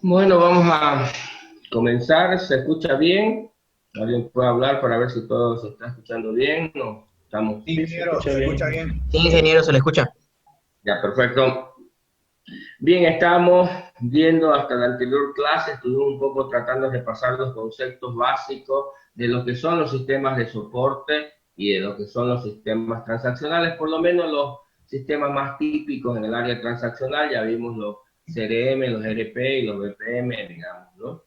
Bueno, vamos a comenzar. ¿Se escucha bien? ¿Alguien puede hablar para ver si todo se está escuchando bien? ¿No? ¿Estamos? Sí, Sí, se ingeniero, escucha ¿se bien. escucha bien? Sí, ingeniero, se le escucha. Ya, perfecto. Bien, estamos viendo hasta la anterior clase, estuvimos un poco tratando de repasar los conceptos básicos de lo que son los sistemas de soporte y de lo que son los sistemas transaccionales, por lo menos los sistemas más típicos en el área transaccional. Ya vimos los CRM, los ERP y los BPM, digamos, ¿no?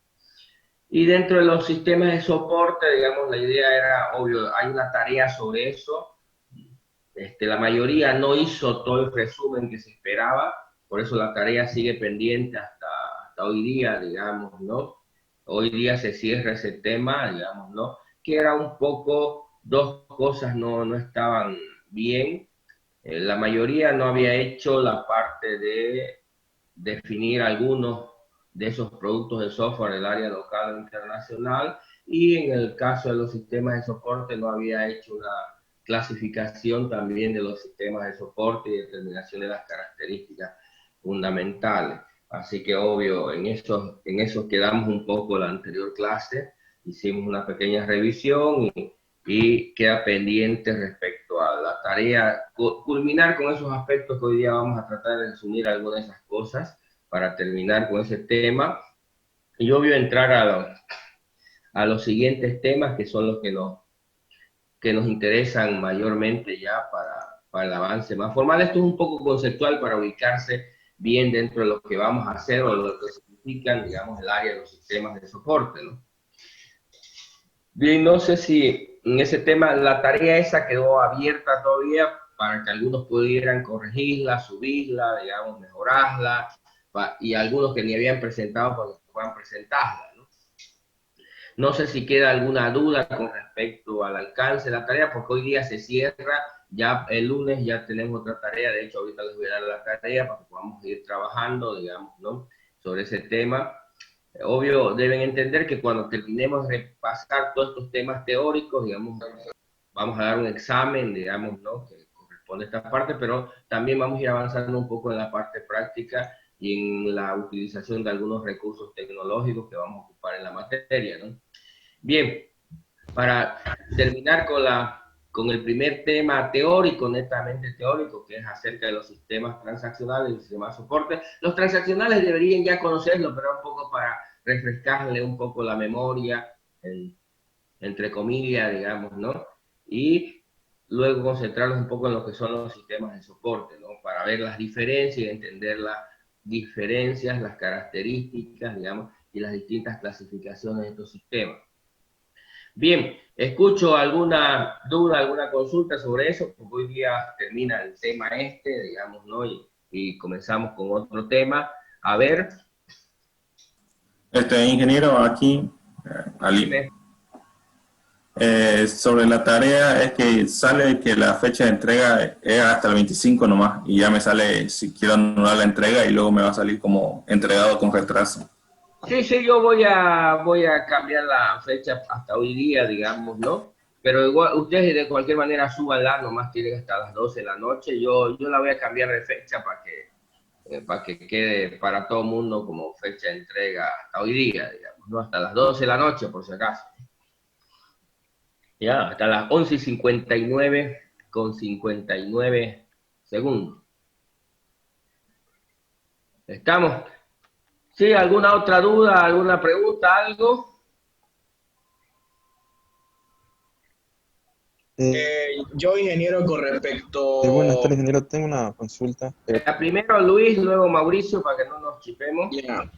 Y dentro de los sistemas de soporte, digamos, la idea era, obvio, hay una tarea sobre eso. La mayoría no hizo todo el resumen que se esperaba, por eso la tarea sigue pendiente hasta hoy día, digamos, ¿no? Hoy día se cierra ese tema, digamos, ¿no? Que era un poco, dos cosas no estaban bien. La mayoría no había hecho la parte de definir algunos de esos productos de software en el área local o internacional, y en el caso de los sistemas de soporte no había hecho una clasificación también de los sistemas de soporte y determinación de las características fundamentales. Así que obvio, en eso quedamos un poco la anterior clase, hicimos una pequeña revisión y queda pendiente respecto a la tarea, culminar con esos aspectos que hoy día vamos a tratar de resumir algunas de esas cosas para terminar con ese tema. Y obvio entrar a los siguientes temas que son los que nos interesan mayormente ya para el avance más formal. Esto es un poco conceptual para ubicarse bien dentro de lo que vamos a hacer o lo que significan, digamos, el área de los sistemas de soporte, ¿no? Bien, no sé si en ese tema la tarea esa quedó abierta todavía para que algunos pudieran corregirla, subirla, digamos, mejorarla, y algunos que ni habían presentado para que puedan presentarla, ¿no? No sé si queda alguna duda con respecto al alcance de la tarea, porque hoy día se cierra, ya el lunes ya tenemos otra tarea. De hecho ahorita les voy a dar la tarea para que podamos ir trabajando, digamos, ¿no? Sobre ese tema. Obvio, deben entender que cuando terminemos de repasar todos estos temas teóricos, digamos, vamos a dar un examen, digamos, ¿no? Que corresponde a esta parte, pero también vamos a ir avanzando un poco en la parte práctica y en la utilización de algunos recursos tecnológicos que vamos a ocupar en la materia, ¿no? Bien, para terminar con el primer tema teórico, netamente teórico, que es acerca de los sistemas transaccionales y el sistema de soporte. Los transaccionales deberían ya conocerlo, pero un poco para refrescarle un poco la memoria, entre comillas, digamos, ¿no? Y luego concentrarnos un poco en lo que son los sistemas de soporte, ¿no? Para ver las diferencias y entender las diferencias, las características, digamos, y las distintas clasificaciones de estos sistemas. Bien, escucho alguna duda, alguna consulta sobre eso, porque hoy día termina el tema digamos, ¿no? Y comenzamos con otro tema. A ver, Ingeniero, aquí, Ali. dime. Sobre la tarea es que sale que la fecha de entrega es hasta el 25 nomás y ya me sale si quiero anular la entrega y luego me va a salir como entregado con retraso. Sí, sí, yo voy a cambiar la fecha hasta hoy día, digamos, ¿no? Pero igual, ustedes de cualquier manera súbanla, nomás tienen hasta las 12 de la noche. Yo la voy a cambiar de fecha para que quede para todo el mundo como fecha de entrega hasta hoy día, digamos, ¿no? Hasta las 12 de la noche, por si acaso. Ya, hasta las 11:59 con 59 segundos. ¿Estamos? ¿Sí? ¿Alguna otra duda, alguna pregunta, algo? Yo, ingeniero, con Buenas respecto. tardes, ingeniero. Tengo una consulta. Primero Luis, luego Mauricio, para que no nos chipemos. Ya.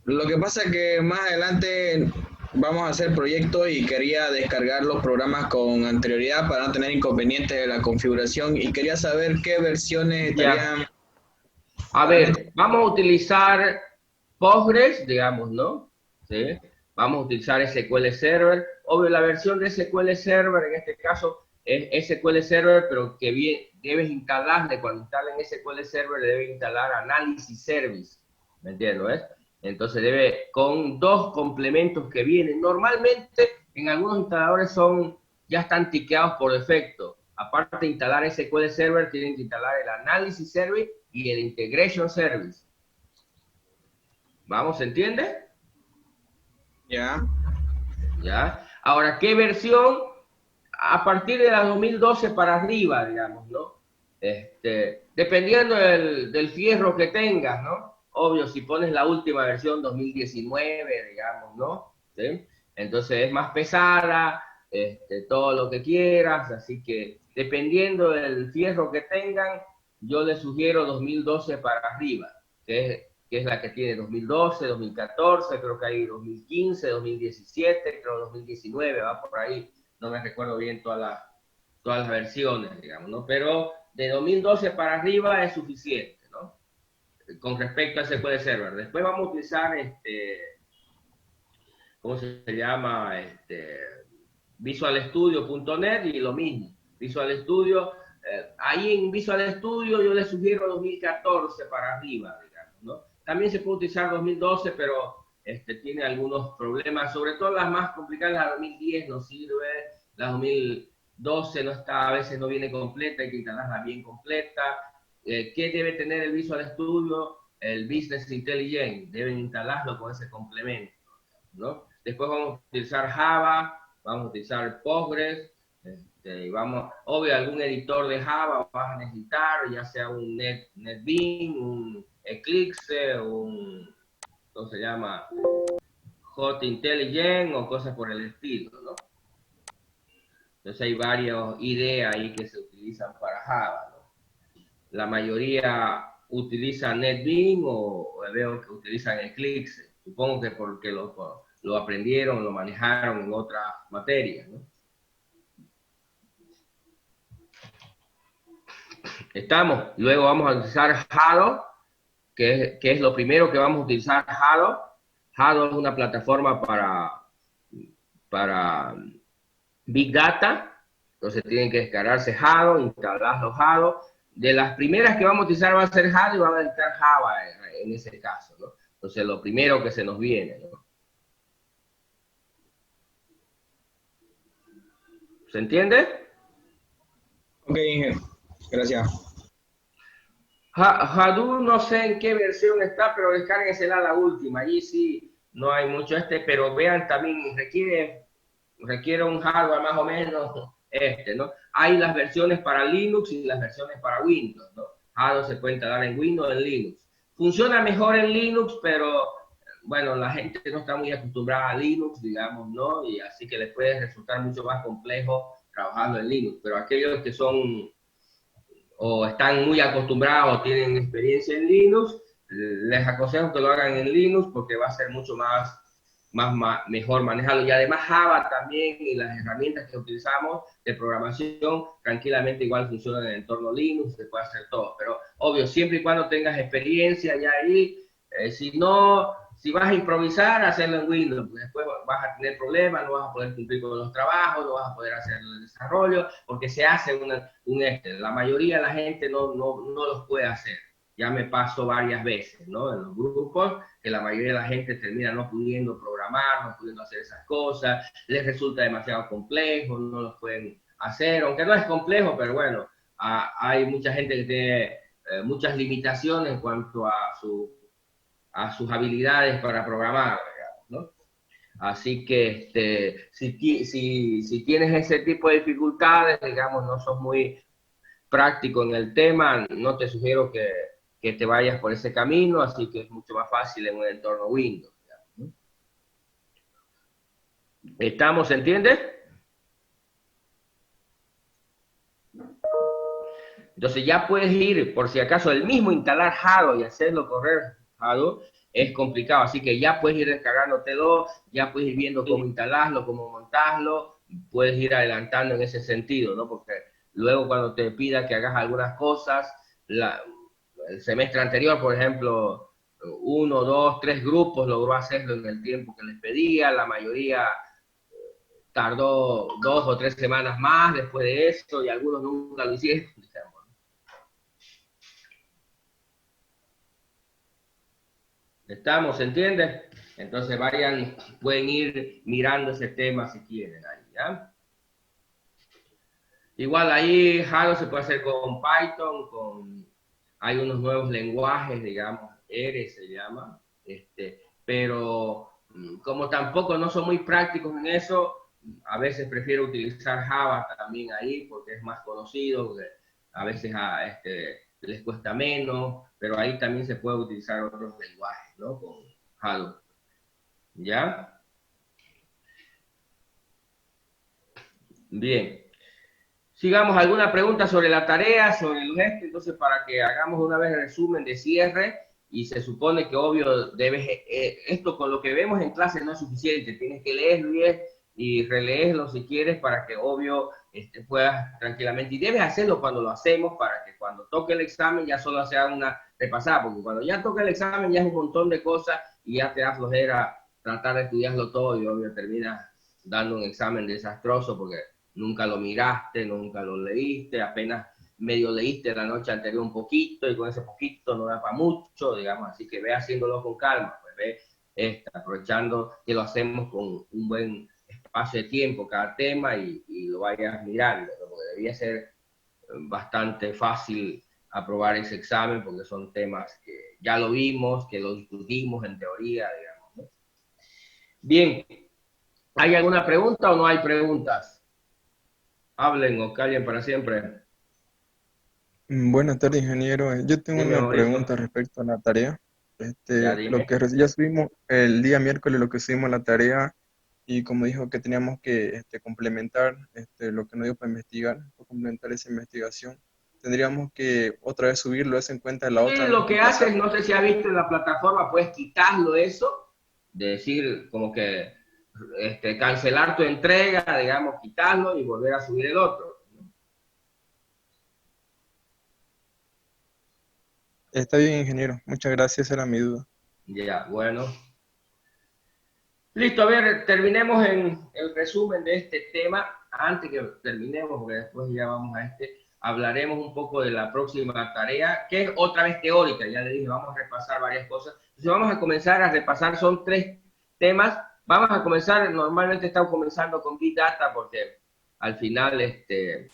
Lo que pasa es que más adelante vamos a hacer proyectos y quería descargar los programas con anterioridad para no tener inconvenientes de la configuración y quería saber qué versiones Ya. estarían A para ver, vamos a utilizar Postgres, digamos, ¿no? ¿Sí? Vamos a utilizar SQL Server. Obvio, la versión de SQL Server en este caso es SQL Server, pero que bien, debes instalarle, cuando instalen SQL Server, debes instalar Analysis Service, ¿me entiendes? Entonces con dos complementos que vienen. Normalmente en algunos instaladores ya están tiqueados por defecto. Aparte de instalar SQL Server, tienen que instalar el Analysis Service y el Integration Service. ¿Vamos? ¿Se entiende? Ya. ¿Ya? Ahora, ¿qué versión? A partir de la 2012 para arriba, digamos, ¿no? Dependiendo del fierro que tengas, ¿no? Obvio, si pones la última versión 2019, digamos, ¿no? ¿Sí? Entonces es más pesada, todo lo que quieras, así que dependiendo del fierro que tengan, yo les sugiero 2012 para arriba, que es la que tiene 2012, 2014, creo que hay 2015, 2017, creo 2019, va por ahí, no me recuerdo bien todas las versiones, digamos, ¿no? Pero de 2012 para arriba es suficiente, ¿no? Con respecto a ese puede server. Después vamos a utilizar, ¿cómo se llama? VisualStudio.net y lo mismo. Visual Studio, ahí en Visual Studio yo le sugiero 2014 para arriba, digamos, ¿no? También se puede utilizar 2012, pero tiene algunos problemas, sobre todo las más complicadas, la 2010 no sirve, la 2012 no está, a veces no viene completa, hay que instalarla bien completa. ¿Qué debe tener el Visual Studio? El Business Intelligence, deben instalarlo con ese complemento, ¿no? Después vamos a utilizar Java, vamos a utilizar Postgres, obvio, algún editor de Java vas a necesitar, ya sea un NetBeans, un Eclipse, ¿cómo se llama? Hot Intelligent o cosas por el estilo, ¿no? Entonces hay varias ideas ahí que se utilizan para Java, ¿no? La mayoría utiliza NetBeans o veo que utilizan Eclipse. Supongo que porque lo aprendieron, lo manejaron en otras materias, ¿no? Estamos. Luego vamos a utilizar Halo, que es lo primero que vamos a utilizar Halo. Halo es una plataforma para Big Data. Entonces tienen que descargarse Halo, instalarlo Halo. De las primeras que vamos a utilizar va a ser Halo y vamos a utilizar Java en ese caso, ¿no? Entonces lo primero que se nos viene, ¿no? ¿Se entiende? Ok, Inge. Gracias. Hadoop no sé en qué versión está, pero descárguensela la última. Allí sí no hay mucho pero vean también, requiere un hardware más o menos ¿no? Hay las versiones para Linux y las versiones para Windows, ¿no? Hadoop se puede instalar en Windows o en Linux. Funciona mejor en Linux, pero bueno, la gente no está muy acostumbrada a Linux, digamos, ¿no? Y así que les puede resultar mucho más complejo trabajando en Linux. Pero aquellos que son o están muy acostumbrados o tienen experiencia en Linux, les aconsejo que lo hagan en Linux porque va a ser mucho mejor manejarlo. Y además Java también y las herramientas que utilizamos de programación tranquilamente igual funcionan en el entorno Linux, se puede hacer todo. Pero obvio, siempre y cuando tengas experiencia ya ahí, si vas a improvisar, hacerlo en Windows, porque después vas a tener problemas, no vas a poder cumplir con los trabajos, no vas a poder hacer el desarrollo, porque se hace la mayoría de la gente no los puede hacer. Ya me pasó varias veces, ¿no? En los grupos, que la mayoría de la gente termina no pudiendo programar, no pudiendo hacer esas cosas, les resulta demasiado complejo, no los pueden hacer, aunque no es complejo, pero bueno, hay mucha gente que tiene muchas limitaciones en cuanto a sus habilidades para programar, digamos, ¿no? Así que si tienes ese tipo de dificultades, digamos, no sos muy práctico en el tema, no te sugiero que te vayas por ese camino, así que es mucho más fácil en un entorno Windows, digamos, ¿no? ¿Estamos, se entiende? Entonces ya puedes ir, por si acaso, el mismo instalar Hado y hacerlo correr Hado es complicado, así que ya puedes ir descargándotelo, ya puedes ir viendo cómo instalarlo, cómo montarlo, puedes ir adelantando en ese sentido, ¿no? Porque luego cuando te pida que hagas algunas cosas, el semestre anterior, por ejemplo, 1, 2, 3 grupos logró hacerlo en el tiempo que les pedía, la mayoría tardó 2 o 3 semanas más después de eso y algunos nunca lo hicieron. ¿Estamos? ¿Se entiende? Entonces pueden ir mirando ese tema si quieren ahí, ¿ya? Igual ahí Halo se puede hacer con Python, hay unos nuevos lenguajes, digamos, R se llama, Pero como tampoco no son muy prácticos en eso, a veces prefiero utilizar Java también ahí porque es más conocido, porque a veces les cuesta menos, pero ahí también se puede utilizar otros lenguajes, ¿no? Con Hadoop. ¿Ya? Bien. Sigamos, ¿alguna pregunta sobre la tarea, sobre el gesto? Entonces, para que hagamos una vez el resumen de cierre, y se supone que obvio debes, esto con lo que vemos en clase no es suficiente, tienes que leerlo bien y releerlo si quieres para que obvio puedas tranquilamente, y debes hacerlo cuando lo hacemos para que cuando toque el examen ya solo sea una repasada, porque cuando ya toca el examen ya es un montón de cosas y ya te da flojera tratar de estudiarlo todo y obvio terminas dando un examen desastroso porque nunca lo miraste, nunca lo leíste, apenas medio leíste la noche anterior un poquito y con ese poquito no da para mucho, digamos, así que ve haciéndolo con calma, pues ve aprovechando que lo hacemos con un buen espacio de tiempo cada tema y lo vayas mirando, ¿no? Porque debía ser bastante fácil aprobar ese examen porque son temas que ya lo vimos, que lo discutimos en teoría, digamos, ¿no? Bien, ¿hay alguna pregunta o no hay preguntas? Hablen o callen para siempre. Buenas tardes, ingeniero. Yo tengo Dime, una Mauricio. pregunta respecto a la tarea. Ya Lo dime. que ya subimos el día miércoles, lo que subimos la tarea, y como dijo que teníamos que complementar lo que nos dio para investigar, para complementar esa investigación, tendríamos que otra vez subirlo eso en cuenta de la Y otra lo y que haces, pasarlo. no sé si has visto en la plataforma, puedes quitarlo eso, de decir como que cancelar tu entrega, digamos, quitarlo y volver a subir el otro. Está bien, ingeniero. Muchas gracias, esa era mi duda. Ya, bueno. Listo, a ver, terminemos en el resumen de este tema. Antes que terminemos, porque después ya vamos a hablaremos un poco de la próxima tarea, que es otra vez teórica. Ya le dije, vamos a repasar varias cosas. Entonces vamos a comenzar a repasar, son 3 temas. Vamos a comenzar, normalmente estamos comenzando con Big Data, porque al final, este,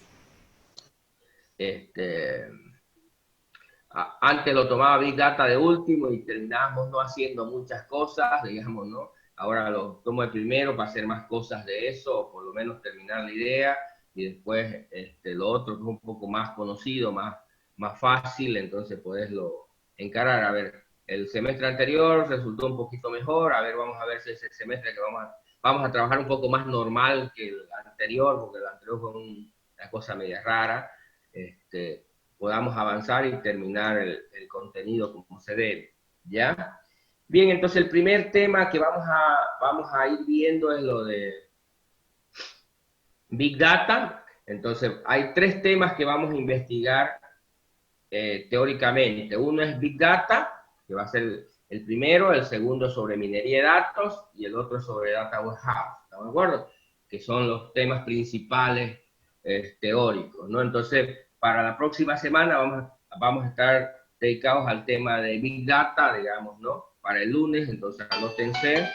antes lo tomaba Big Data de último y terminábamos no haciendo muchas cosas, digamos, ¿no? Ahora lo tomo de primero para hacer más cosas de eso, o por lo menos terminar la idea, y después lo otro que es un poco más conocido, más fácil, entonces poderlo encarar. A ver, el semestre anterior resultó un poquito mejor, a ver, vamos a ver si ese semestre que vamos a trabajar un poco más normal que el anterior, porque el anterior fue una cosa media rara, podamos avanzar y terminar el contenido como se debe, ¿ya? Bien, entonces el primer tema que vamos a ir viendo es lo de Big Data. Entonces, hay 3 temas que vamos a investigar teóricamente. Uno es Big Data, que va a ser el primero, el segundo sobre minería de datos y el otro sobre Data Warehouse, ¿estamos de acuerdo? Que son los temas principales teóricos, ¿no? Entonces, para la próxima semana vamos a estar dedicados al tema de Big Data, digamos, ¿no? Para el lunes, entonces anótense,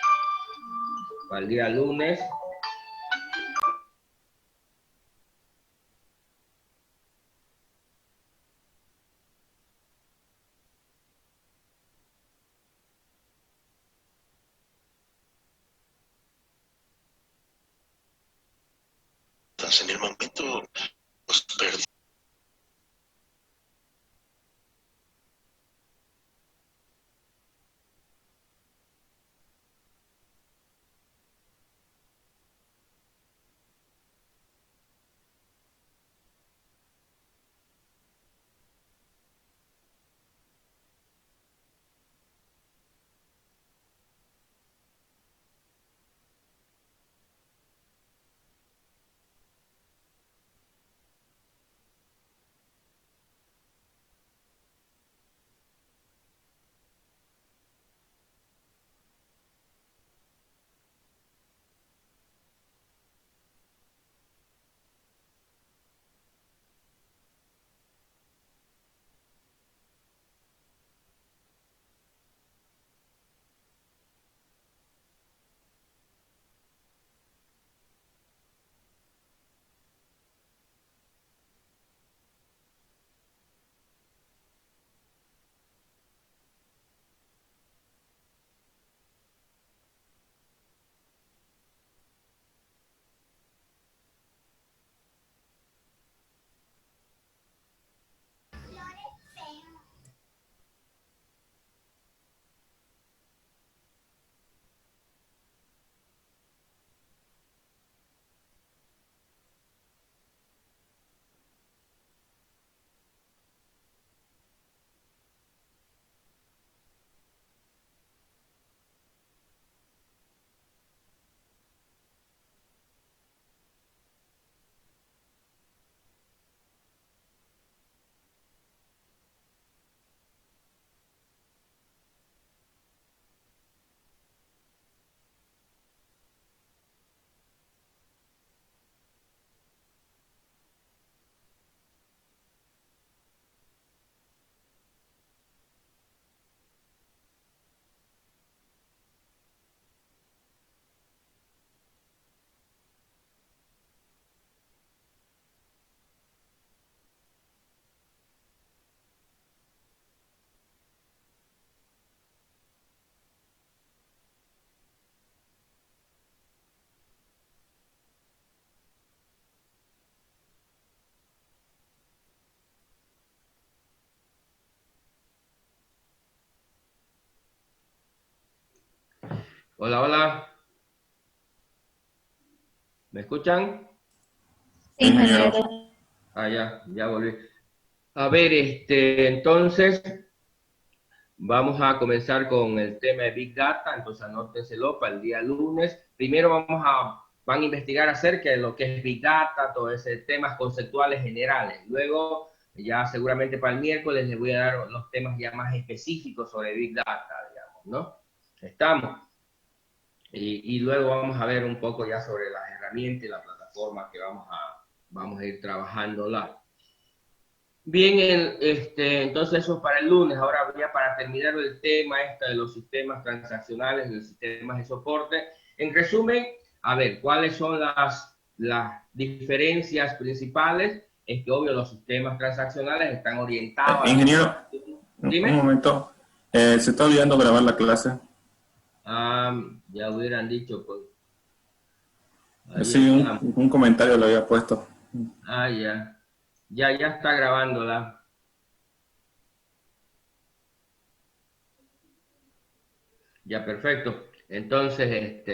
para el día lunes. Entonces, en el momento los perdí. Hola, hola. ¿Me escuchan? Sí, ingeniero. Ah, ya volví. A ver, entonces vamos a comenzar con el tema de Big Data, entonces anótenselo para el día lunes. Primero van a investigar acerca de lo que es Big Data, todos esos temas conceptuales generales. Luego, ya seguramente para el miércoles les voy a dar los temas ya más específicos sobre Big Data, digamos, ¿no? Estamos. Y luego vamos a ver un poco ya sobre las herramientas y la plataforma que vamos a ir trabajándola. Bien, entonces eso es para el lunes. Ahora ya para terminar el tema de los sistemas transaccionales, de los sistemas de soporte. En resumen, a ver, ¿cuáles son las diferencias principales? Es que obvio los sistemas transaccionales están orientados a... Ingeniero, un Dime. momento. Se está olvidando grabar la clase. Ya hubieran dicho, pues. Ahí Sí, estamos. un comentario lo había puesto. Ya. Ya está grabándola. Ya, perfecto. Entonces,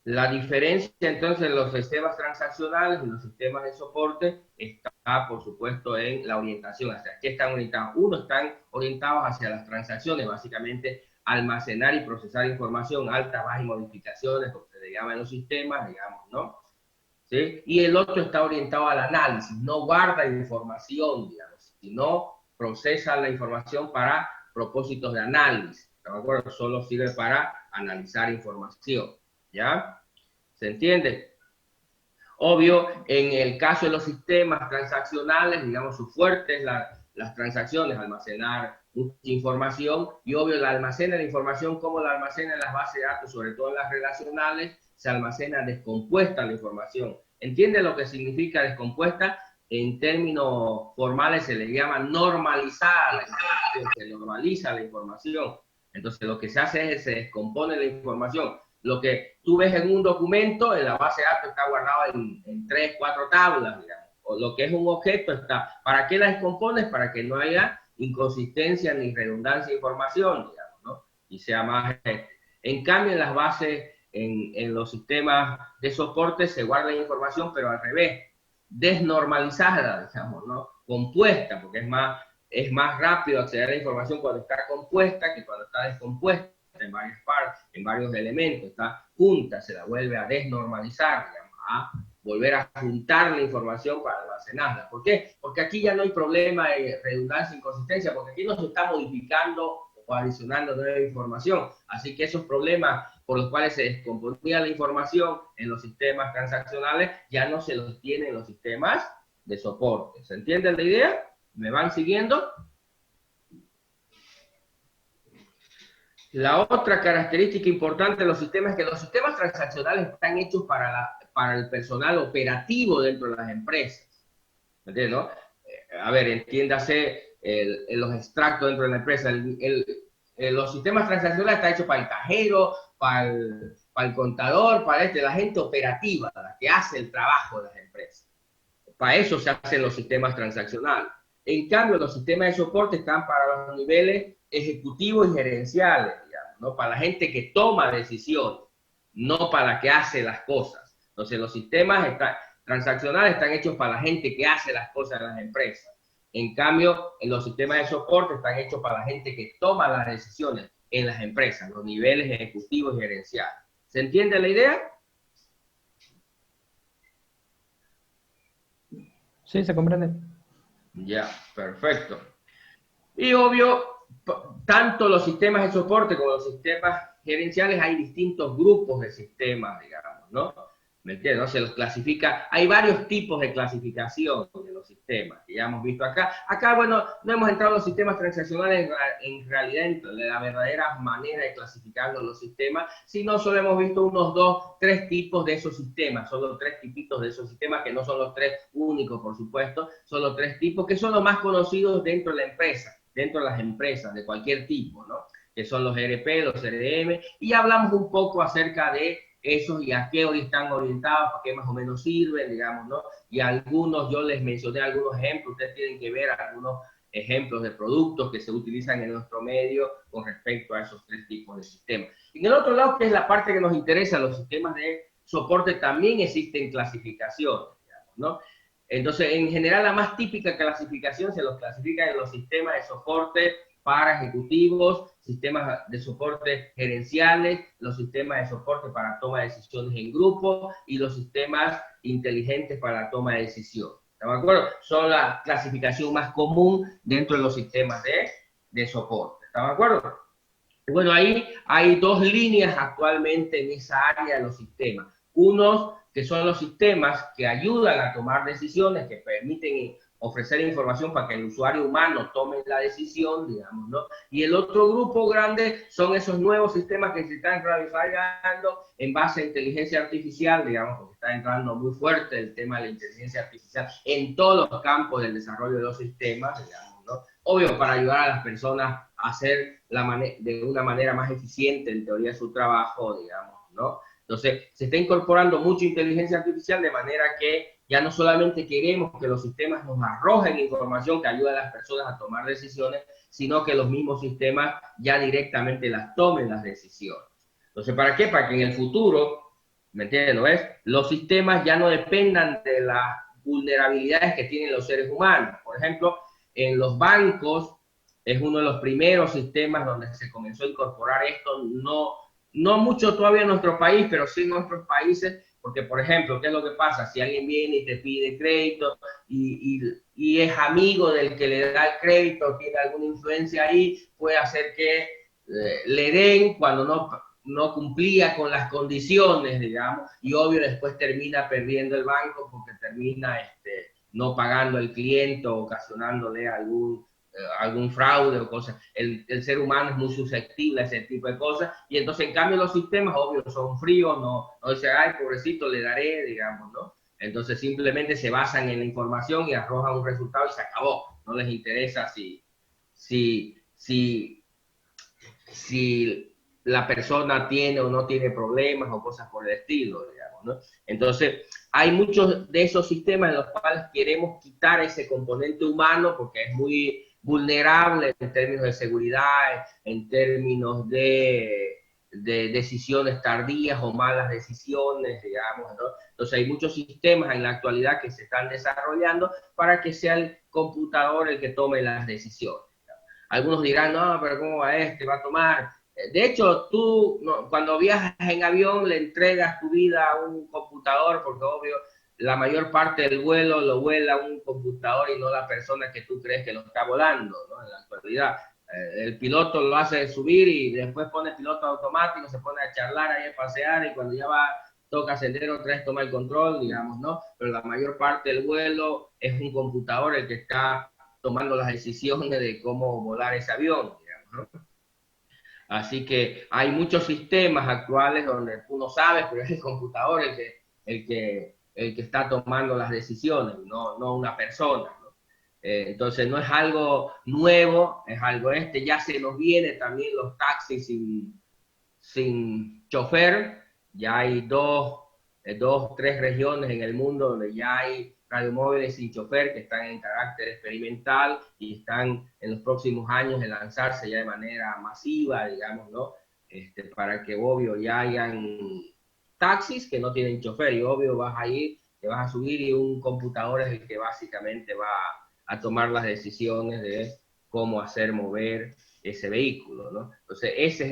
la diferencia entonces en los sistemas transaccionales y los sistemas de soporte está, por supuesto, en la orientación. ¿Hacia qué están orientados? Uno, están orientados hacia las transacciones, básicamente almacenar y procesar información, altas, bajas y modificaciones, lo que se le llama en los sistemas, digamos, ¿no? ¿Sí? Y el otro está orientado al análisis, no guarda información, digamos, sino procesa la información para propósitos de análisis. ¿De acuerdo? Solo sirve para analizar información. ¿Ya? ¿Se entiende? Obvio, en el caso de los sistemas transaccionales, digamos, su fuerte es las transacciones, almacenar mucha información, y obvio, la almacena la información como la almacena en las bases de datos, sobre todo en las relacionales, se almacena descompuesta la información. ¿Entiende lo que significa descompuesta? En términos formales se le llama normalizada la información, se normaliza la información. Entonces lo que se hace es que se descompone la información. Lo que tú ves en un documento, en la base de datos está guardado en 3, 4 tablas, digamos. O lo que es un objeto está. ¿Para qué la descompones? Para que no haya inconsistencia ni redundancia de información, digamos, ¿no? Y sea más... En cambio, en las bases, en los sistemas de soporte se guarda información, pero al revés, desnormalizada, digamos, ¿no? Compuesta, porque es más rápido acceder a la información cuando está compuesta que cuando está descompuesta en varias partes, en varios elementos, está junta, se la vuelve a desnormalizar, digamos, a volver a juntar la información para almacenarla. ¿Por qué? Porque aquí ya no hay problema de redundancia e inconsistencia, porque aquí no se está modificando o adicionando nueva información. Así que esos problemas por los cuales se descomponía la información en los sistemas transaccionales ya no se los tiene en los sistemas de soporte. ¿Se entiende la idea? ¿Me van siguiendo? La otra característica importante de los sistemas es que los sistemas transaccionales están hechos para el personal operativo dentro de las empresas. ¿Entiendes? ¿No? A ver, entiéndase los extractos dentro de la empresa. Los sistemas transaccionales están hechos para el cajero, para el contador, para la gente operativa, la que hace el trabajo de las empresas. Para eso se hacen los sistemas transaccionales. En cambio, los sistemas de soporte están para los niveles ejecutivos y gerenciales, digamos, ¿no? Para la gente que toma decisiones, no para la que hace las cosas. Entonces, los sistemas transaccionales están hechos para la gente que hace las cosas en las empresas. En cambio, en los sistemas de soporte están hechos para la gente que toma las decisiones en las empresas, los niveles ejecutivos y gerenciales. ¿Se entiende la idea? Sí, se comprende. Ya, perfecto. Y obvio, tanto los sistemas de soporte como los sistemas gerenciales hay distintos grupos de sistemas, digamos, ¿no? ¿Me entiendes? ¿No? Se los clasifica, hay varios tipos de clasificación de los sistemas que ya hemos visto acá. Acá, bueno, no hemos entrado en los sistemas transaccionales en realidad en la verdadera manera de clasificar los sistemas, sino solo hemos visto unos 2, 3 tipos de esos sistemas, solo 3 tipitos de esos sistemas, que no son los 3 únicos, por supuesto, son los 3 tipos que son los más conocidos dentro de la empresa, dentro de las empresas de cualquier tipo, ¿no? Que son los ERP, los CRM, y hablamos un poco acerca de esos y a qué hoy están orientados, para qué más o menos sirven, digamos, ¿no? Y algunos, yo les mencioné algunos ejemplos, ustedes tienen que ver algunos ejemplos de productos que se utilizan en nuestro medio con respecto a esos tres tipos de sistemas. Y en el otro lado, que es la parte que nos interesa, los sistemas de soporte, también existen clasificaciones, digamos, ¿no? Entonces, en general, la más típica clasificación se los clasifica en los sistemas de soporte para ejecutivos, sistemas de soporte gerenciales, los sistemas de soporte para toma de decisiones en grupo y los sistemas inteligentes para la toma de decisiones. ¿Estamos de acuerdo? Son la clasificación más común dentro de los sistemas de soporte. ¿Estamos de acuerdo? Bueno, ahí hay dos líneas actualmente en esa área de los sistemas. Unos que son los sistemas que ayudan a tomar decisiones, que permiten ofrecer información para que el usuario humano tome la decisión, digamos, ¿no? Y el otro grupo grande son esos nuevos sistemas que se están desarrollando en base a inteligencia artificial, digamos, porque está entrando muy fuerte el tema de la inteligencia artificial en todos los campos del desarrollo de los sistemas, digamos, ¿no? Obvio, para ayudar a las personas a hacer de una manera más eficiente, en teoría, su trabajo, digamos, ¿no? Entonces, se está incorporando mucha inteligencia artificial de manera que ya no solamente queremos que los sistemas nos arrojen información que ayuda a las personas a tomar decisiones, sino que los mismos sistemas ya directamente las tomen las decisiones. Entonces, ¿para qué? Para que en el futuro, ¿me entiendes? ¿No es? Los sistemas ya no dependan de las vulnerabilidades que tienen los seres humanos. Por ejemplo, en los bancos es uno de los primeros sistemas donde se comenzó a incorporar esto, no mucho todavía en nuestro país, pero sí en otros países, porque, por ejemplo, ¿qué es lo que pasa? Si alguien viene y te pide crédito y es amigo del que le da el crédito, tiene alguna influencia ahí, puede hacer que le den cuando no cumplía con las condiciones, digamos, y obvio después termina perdiendo el banco porque termina no pagando el cliente o ocasionándole algún fraude o cosas. El ser humano es muy susceptible a ese tipo de cosas, y entonces en cambio los sistemas, obvio, son fríos, no dicen, ay, pobrecito, le daré, digamos, ¿no? Entonces simplemente se basan en la información y arrojan un resultado y se acabó. No les interesa si la persona tiene o no tiene problemas o cosas por el estilo, digamos, ¿no? Entonces, hay muchos de esos sistemas en los cuales queremos quitar ese componente humano porque es muy vulnerable en términos de seguridad, en términos de decisiones tardías o malas decisiones, digamos, ¿no? Entonces hay muchos sistemas en la actualidad que se están desarrollando para que sea el computador el que tome las decisiones. Algunos dirán, no, pero ¿cómo va va a tomar? De hecho, tú cuando viajas en avión le entregas tu vida a un computador porque obvio la mayor parte del vuelo lo vuela un computador y no la persona que tú crees que lo está volando, ¿no? En la actualidad, el piloto lo hace subir y después pone piloto automático, se pone a charlar ahí, a pasear, y cuando ya toca ascender otra vez toma el control, digamos, ¿no? Pero la mayor parte del vuelo es un computador el que está tomando las decisiones de cómo volar ese avión, digamos, ¿no? Así que hay muchos sistemas actuales donde tú no sabes, pero es el computador el que está tomando las decisiones, no una persona, ¿no? Entonces no es algo nuevo, es algo ya se nos viene también los taxis sin chofer. Ya hay tres regiones en el mundo donde ya hay radiomóviles sin chofer que están en carácter experimental y están en los próximos años de lanzarse ya de manera masiva, digamos, ¿no? Para que obvio ya hayan taxis que no tienen chofer, y obvio te vas a subir y un computador es el que básicamente va a tomar las decisiones de cómo hacer mover ese vehículo, ¿no? Entonces ese es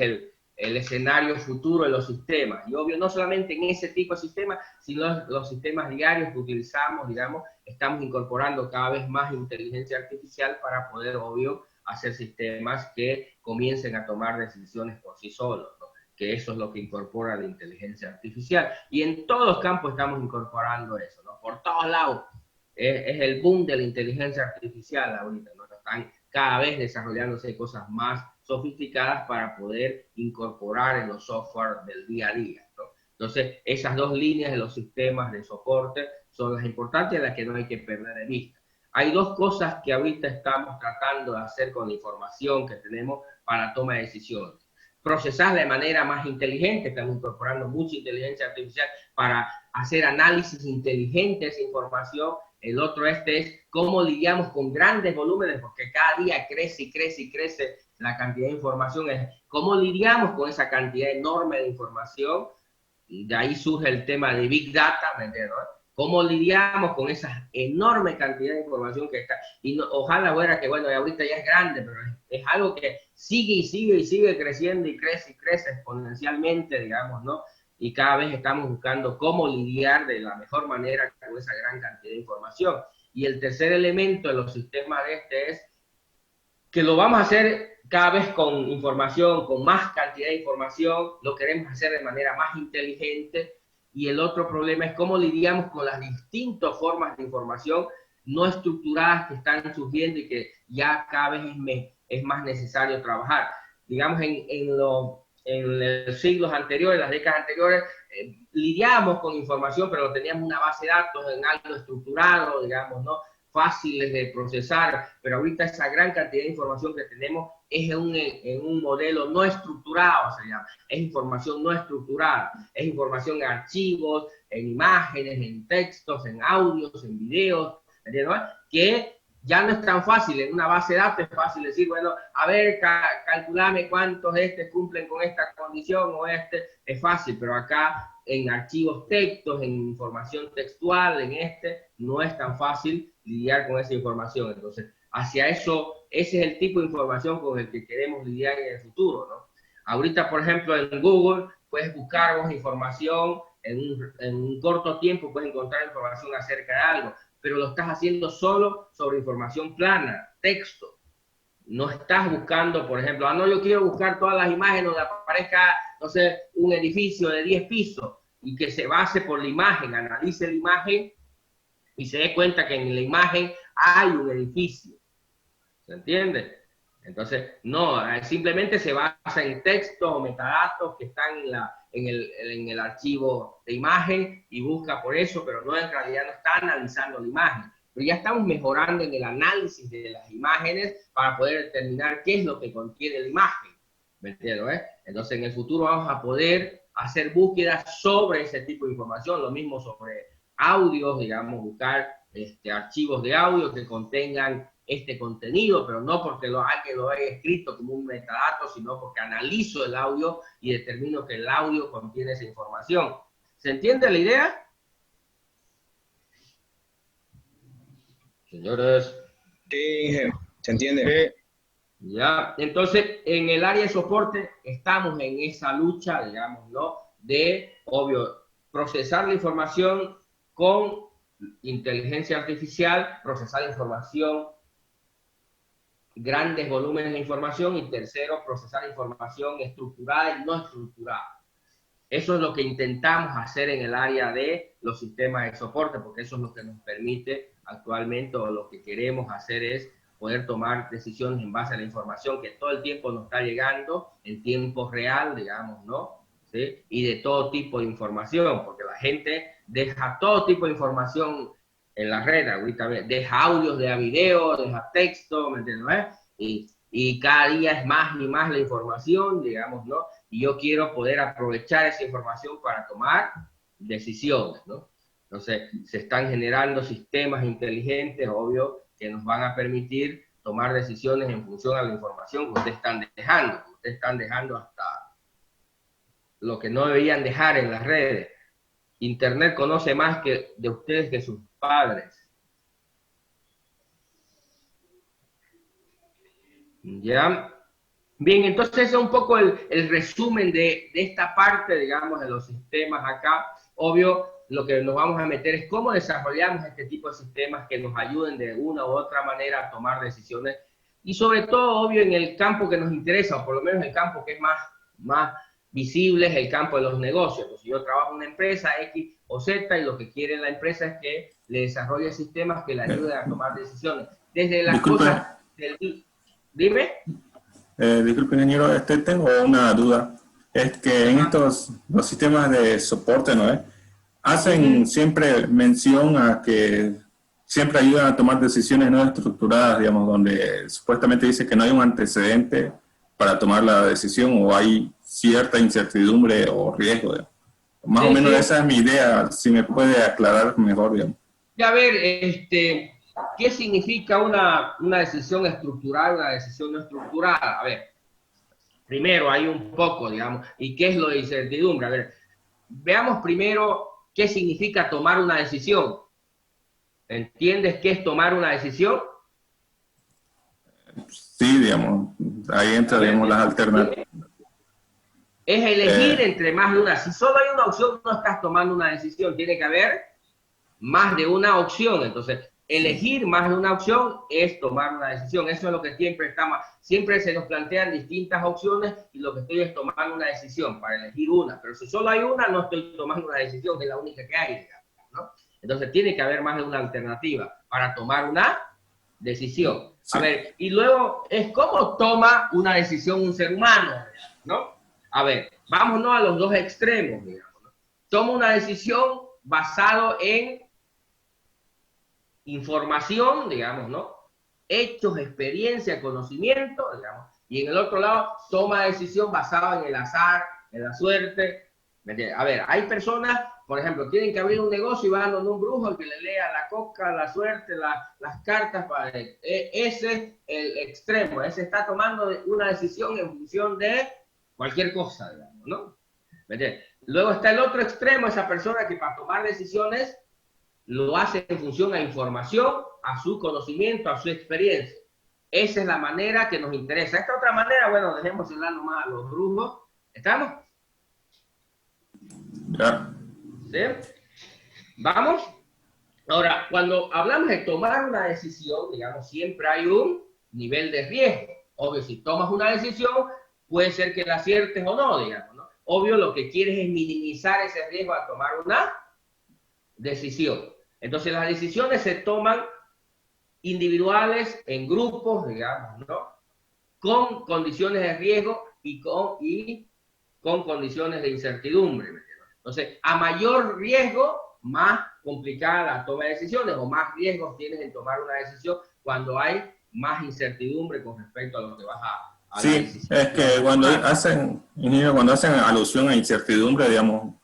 el escenario futuro de los sistemas. Y obvio, no solamente en ese tipo de sistemas, sino los sistemas diarios que utilizamos, digamos, estamos incorporando cada vez más inteligencia artificial para poder, obvio, hacer sistemas que comiencen a tomar decisiones por sí solos, ¿no? Que eso es lo que incorpora la inteligencia artificial. Y en todos los campos estamos incorporando eso, ¿no? Por todos lados. Es el boom de la inteligencia artificial ahorita, ¿no? Están cada vez desarrollándose cosas más sofisticadas para poder incorporar en los software del día a día, ¿no? Entonces, esas dos líneas de los sistemas de soporte son las importantes y las que no hay que perder de vista. Hay dos cosas que ahorita estamos tratando de hacer con la información que tenemos para la toma de decisiones. Procesarla de manera más inteligente, estamos incorporando mucha inteligencia artificial para hacer análisis inteligente de esa información El otro es cómo lidiamos con grandes volúmenes, porque cada día crece y crece y crece la cantidad de información. Es cómo lidiamos con esa cantidad enorme de información. Y de ahí surge el tema de Big Data, ¿me entiendes? ¿Cómo lidiamos con esa enorme cantidad de información que está? Y no, ojalá fuera que, bueno, ahorita ya es grande, pero es algo que sigue y sigue y sigue creciendo y crece exponencialmente, digamos, ¿no? Y cada vez estamos buscando cómo lidiar de la mejor manera con esa gran cantidad de información. Y el tercer elemento de los sistemas de es que lo vamos a hacer cada vez con información, con más cantidad de información, lo queremos hacer de manera más inteligente. Y el otro problema es cómo lidiamos con las distintas formas de información no estructuradas que están surgiendo y que ya cada vez es más necesario trabajar. Digamos, en los siglos anteriores, las décadas anteriores, lidiábamos con información, pero teníamos una base de datos en algo estructurado, digamos, ¿no? Fáciles de procesar, pero ahorita esa gran cantidad de información que tenemos es en un modelo no estructurado, se llama. Es información no estructurada, es información en archivos, en imágenes, en textos, en audios, en videos, ¿entiendes? Que ya no es tan fácil. En una base de datos es fácil decir, bueno, a ver, calculame cuántos cumplen con esta condición o es fácil, pero acá en archivos textos, en información textual, no es tan fácil lidiar con esa información. Entonces, hacia eso, ese es el tipo de información con el que queremos lidiar en el futuro, ¿no? Ahorita, por ejemplo, en Google puedes buscar información, en un corto tiempo puedes encontrar información acerca de algo, pero lo estás haciendo solo sobre información plana, texto. No estás buscando, por ejemplo, no, yo quiero buscar todas las imágenes donde aparezca, no sé, un edificio de 10 pisos y que se base por la imagen, analice la imagen y se dé cuenta que en la imagen hay un edificio. ¿Se entiende? Entonces, no, simplemente se basa en textos o metadatos que están en el archivo de imagen y busca por eso, pero no, en realidad no está analizando la imagen. Pero ya estamos mejorando en el análisis de las imágenes para poder determinar qué es lo que contiene la imagen. ¿Me entiendes? Entonces, en el futuro vamos a poder hacer búsquedas sobre ese tipo de información, lo mismo sobre audios, digamos, buscar archivos de audio que contengan este contenido, pero no porque lo haya escrito como un metadato, sino porque analizo el audio y determino que el audio contiene esa información. ¿Se entiende la idea? Señores. Sí, ¿se entiende? Ya, entonces en el área de soporte estamos en esa lucha, digamos, ¿no? De, obvio, procesar la información con inteligencia artificial, procesar información, grandes volúmenes de información, y tercero, procesar información estructurada y no estructurada. Eso es lo que intentamos hacer en el área de los sistemas de soporte, porque eso es lo que nos permite actualmente, o lo que queremos hacer es poder tomar decisiones en base a la información que todo el tiempo nos está llegando en tiempo real, digamos, ¿no? ¿Sí? Y de todo tipo de información, porque la gente deja todo tipo de información en la red, ahorita deja audios, deja videos, deja texto, ¿me entiendes? Y cada día es más y más la información, digamos, ¿no? Y yo quiero poder aprovechar esa información para tomar decisiones, ¿no? Entonces, se están generando sistemas inteligentes, obvio, que nos van a permitir tomar decisiones en función a la información que ustedes están dejando. Ustedes están dejando hasta lo que no deberían dejar en las redes. Internet conoce más de ustedes que sus padres. ¿Ya? Bien, entonces ese es un poco el resumen de esta parte, digamos, de los sistemas acá. Obvio, lo que nos vamos a meter es cómo desarrollamos este tipo de sistemas que nos ayuden de una u otra manera a tomar decisiones. Y sobre todo, obvio, en el campo que nos interesa, o por lo menos el campo que es más visible, es el campo de los negocios. Pues si yo trabajo en una empresa X o Z y lo que quiere la empresa es que le desarrolle sistemas que le ayuden a tomar decisiones. Desde las cosas del... Dime. Disculpe, ingeniero, tengo una duda. Es que en los sistemas de soporte, ¿no? Hacen siempre mención a que siempre ayudan a tomar decisiones no estructuradas, digamos, donde supuestamente dice que no hay un antecedente para tomar la decisión o hay cierta incertidumbre o riesgo, digamos. Más o menos esa es mi idea, si me puede aclarar mejor, digamos. a ver, ¿qué significa una decisión estructurada y una decisión no estructurada? A ver, primero hay un poco, digamos, ¿y qué es lo de incertidumbre? A ver, veamos primero qué significa tomar una decisión. ¿Entiendes qué es tomar una decisión? Sí, digamos, ahí entra, digamos, las alternativas. Es elegir entre más de una. Si solo hay una opción, no estás tomando una decisión. Tiene que haber más de una opción. Entonces, elegir más de una opción es tomar una decisión. Eso es lo que siempre se nos plantean distintas opciones y lo que estoy es tomar una decisión para elegir una. Pero si solo hay una, no estoy tomando una decisión, que es la única que hay, ¿no? Entonces, tiene que haber más de una alternativa para tomar una decisión. Sí. A ver, y luego es cómo toma una decisión un ser humano, ¿no? A ver, vámonos a los dos extremos, digamos, ¿no? Toma una decisión basado en información, digamos, ¿no? Hechos, experiencia, conocimiento, digamos. Y en el otro lado, toma decisión basada en el azar, en la suerte. ¿Me entiendes? A ver, hay personas, por ejemplo, tienen que abrir un negocio y van donde un brujo que le lea la coca, la suerte, las cartas. Ese es el extremo. Ese está tomando una decisión en función de cualquier cosa, digamos, ¿no? ¿Me entiendes? Luego está el otro extremo, esa persona que para tomar decisiones lo hace en función a información, a su conocimiento, a su experiencia. Esa es la manera que nos interesa. Esta otra manera, bueno, dejemos hablar nomás a los brujos. ¿Estamos? Ya. ¿Sí? ¿Vamos? Ahora, cuando hablamos de tomar una decisión, digamos, siempre hay un nivel de riesgo. Obvio, si tomas una decisión, puede ser que la aciertes o no, digamos, ¿no? Obvio, lo que quieres es minimizar ese riesgo a tomar una decisión. Entonces, las decisiones se toman individuales, en grupos, digamos, ¿no? Con condiciones de riesgo y con condiciones de incertidumbre. Entonces, a mayor riesgo, más complicada la toma de decisiones o más riesgos tienes en tomar una decisión cuando hay más incertidumbre con respecto a lo que vas a Sí, es que cuando hacen alusión a incertidumbre, digamos,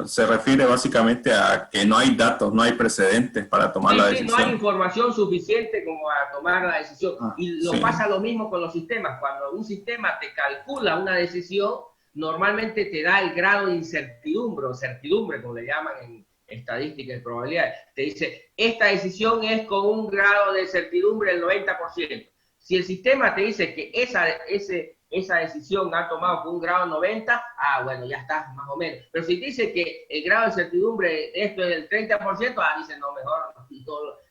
se refiere básicamente a que no hay datos, no hay precedentes para tomar la decisión. No hay información suficiente como para tomar la decisión. Y pasa lo mismo con los sistemas. Cuando un sistema te calcula una decisión, normalmente te da el grado de incertidumbre o certidumbre, como le llaman en estadística y probabilidades. Te dice, esta decisión es con un grado de certidumbre del 90%. Si el sistema te dice que esa decisión ha tomado con un grado 90, bueno, ya está, más o menos. Pero si dice que el grado de certidumbre esto es del 30%, dice, no, mejor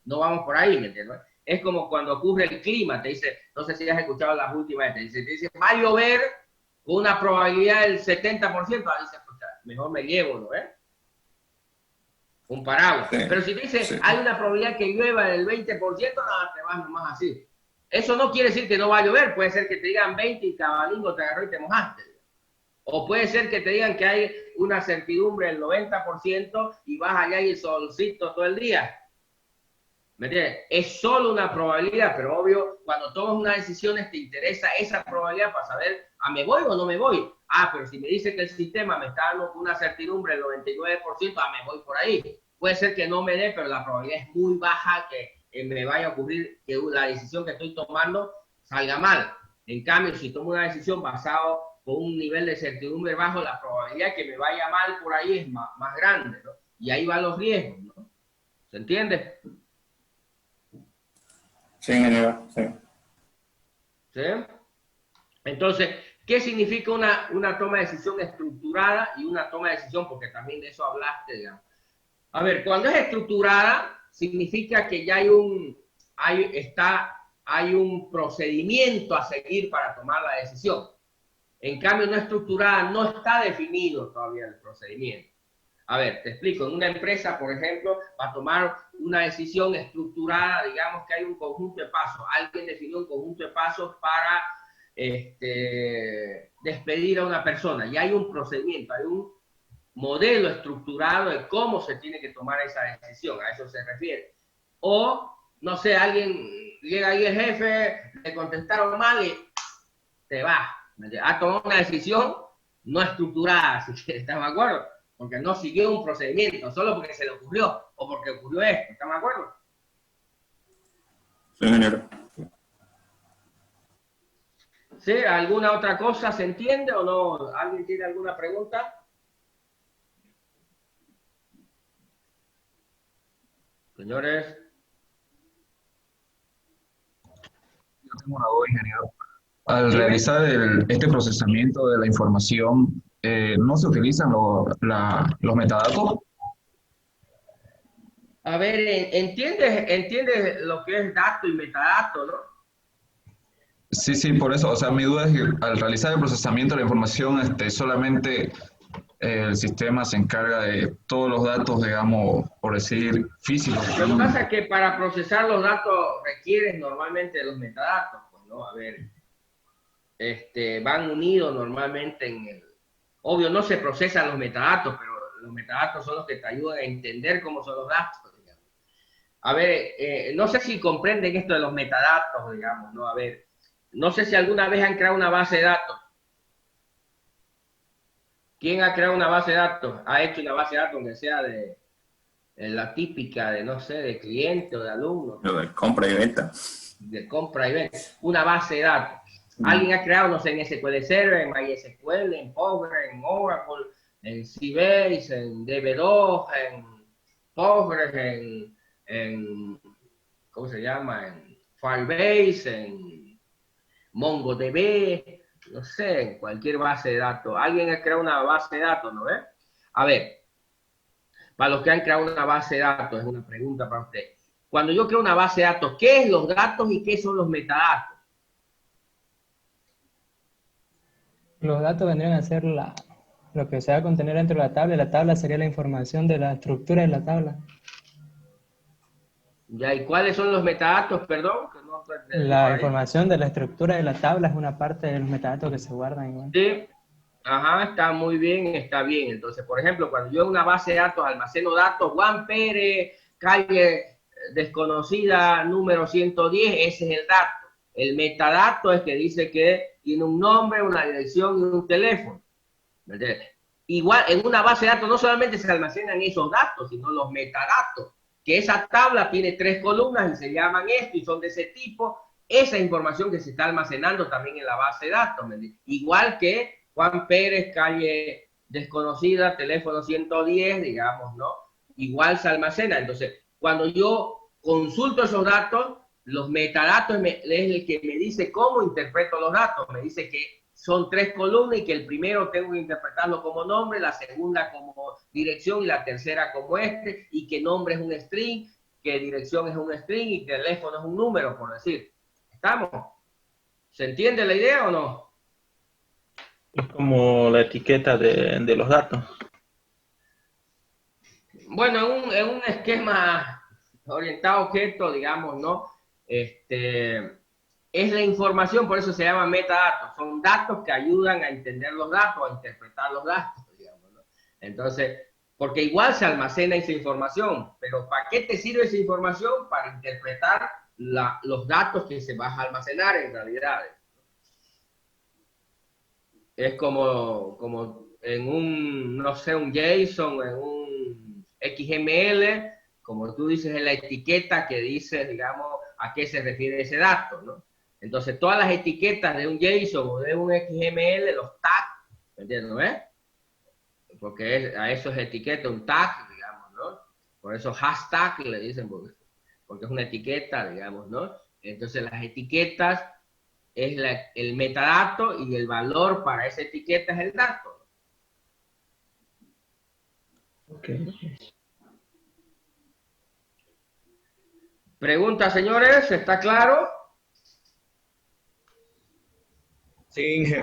no vamos por ahí, ¿me entiendes? Es como cuando ocurre el clima, te dice, no sé si has escuchado las últimas, te dice, va a llover con una probabilidad del 70%, dice, mejor me llevo, ¿no? Un paraguas. Sí. Pero si te dice, hay una probabilidad que llueva del 20%, te vas nomás así. Eso no quiere decir que no va a llover, puede ser que te digan 20 y cabalingo te agarró y te mojaste. O puede ser que te digan que hay una certidumbre del 90% y vas allá y el solcito todo el día. ¿Me entiendes? Es solo una probabilidad, pero obvio, cuando tomas unas decisiones te interesa esa probabilidad para saber, ¿me voy o no me voy? Pero si me dice que el sistema me está dando una certidumbre del 99%, me voy por ahí. Puede ser que no me dé, pero la probabilidad es muy baja que me vaya a ocurrir que la decisión que estoy tomando salga mal. En cambio, si tomo una decisión basado con un nivel de certidumbre bajo, la probabilidad que me vaya mal por ahí es más grande, ¿no? Y ahí van los riesgos, ¿no? ¿Se entiende? Sí, ingeniero, sí. ¿Sí? Entonces, ¿qué significa una toma de decisión estructurada y una toma de decisión? Porque también de eso hablaste, digamos. A ver, cuando es estructurada, significa que ya hay un procedimiento a seguir para tomar la decisión. En cambio, no estructurada, no está definido todavía el procedimiento. A ver, te explico. En una empresa, por ejemplo, para tomar una decisión estructurada, digamos que hay un conjunto de pasos. Alguien definió un conjunto de pasos para despedir a una persona. Y hay un procedimiento, hay un modelo estructurado de cómo se tiene que tomar esa decisión. A eso se refiere. O, no sé, alguien llega ahí el jefe, le contestaron mal y te va. Ha tomado una decisión no estructurada, si ¿estás de acuerdo? porque no siguió un procedimiento, solo porque se le ocurrió o porque ocurrió esto. ¿Están de acuerdo? Sí, ingeniero. ¿Sí? ¿Alguna otra cosa se entiende o no? ¿Alguien tiene alguna pregunta? Señores. Yo tengo una duda, ingeniero. Al realizar este procesamiento de la información, ¿no se utilizan los metadatos? A ver, ¿entiendes lo que es dato y metadato, no? Sí, sí, por eso. O sea, mi duda es que al realizar el procesamiento de la información, solamente el sistema se encarga de todos los datos, digamos, por decir, físicos. Lo que pasa es que para procesar los datos requieren normalmente los metadatos, pues, ¿no? A ver, van unidos normalmente en el... Obvio, no se procesan los metadatos, pero los metadatos son los que te ayudan a entender cómo son los datos, digamos. A ver, no sé si comprenden esto de los metadatos, digamos, ¿no? A ver, no sé si alguna vez han creado una base de datos. ¿Quién ha creado una base de datos? ¿Ha hecho una base de datos, aunque sea de la típica de, no sé, de cliente o de alumno? Lo de compra y venta. De compra y venta. Una base de datos. Alguien ha creado, no sé, en SQL Server, en MySQL, en Power, en Oracle, en Sybase, en DB2, en Postgres, en ¿cómo se llama? En Firebase, en MongoDB, no sé, en cualquier base de datos. Alguien ha creado una base de datos, ¿no ves? A ver, para los que han creado una base de datos, es una pregunta para usted. Cuando yo creo una base de datos, ¿qué es los datos y qué son los metadatos? Los datos vendrían a ser lo que se va a contener dentro de la tabla, y la tabla sería la información de la estructura de la tabla. Ya, ¿y cuáles son los metadatos, perdón? Que no, La información de la estructura de la tabla es una parte de los metadatos que se guardan igual. Sí, ajá, está muy bien, está bien. Entonces, por ejemplo, cuando yo en una base de datos almaceno datos, Juan Pérez, calle desconocida, número 110, ese es el dato. El metadato es que dice que tiene un nombre, una dirección y un teléfono. Igual, en una base de datos no solamente se almacenan esos datos, sino los metadatos, que esa tabla tiene 3 columnas y se llaman esto y son de ese tipo. Esa información que se está almacenando también en la base de datos, igual que Juan Pérez, calle desconocida, teléfono 110, digamos, ¿no? Igual se almacena. Entonces, cuando yo consulto esos datos, los metadatos es el que me dice cómo interpreto los datos. Me dice que son 3 columnas y que el primero tengo que interpretarlo como nombre, la segunda como dirección y la tercera como y que nombre es un string, que dirección es un string y teléfono es un número, por decir. ¿Estamos? ¿Se entiende la idea o no? Es como la etiqueta de los datos. Bueno, en un esquema orientado a objetos, digamos, ¿no? Es la información, por eso se llama metadatos. Son datos que ayudan a entender los datos, a interpretar los datos, digamos, ¿no? Entonces, porque igual se almacena esa información, pero ¿para qué te sirve esa información? Para interpretar los datos que se van a almacenar en realidad. Es como en un, no sé, un JSON, en un XML, como tú dices en la etiqueta que dice, digamos, a qué se refiere ese dato, ¿no? Entonces, todas las etiquetas de un JSON o de un XML, los tags, ¿me entiendes, no? Porque a eso es etiqueta, un tag, digamos, ¿no? Por eso hashtag le dicen, porque es una etiqueta, digamos, ¿no? Entonces, las etiquetas es el metadato y el valor para esa etiqueta es el dato. Okay. Pregunta, señores, ¿está claro? Sí, Inge.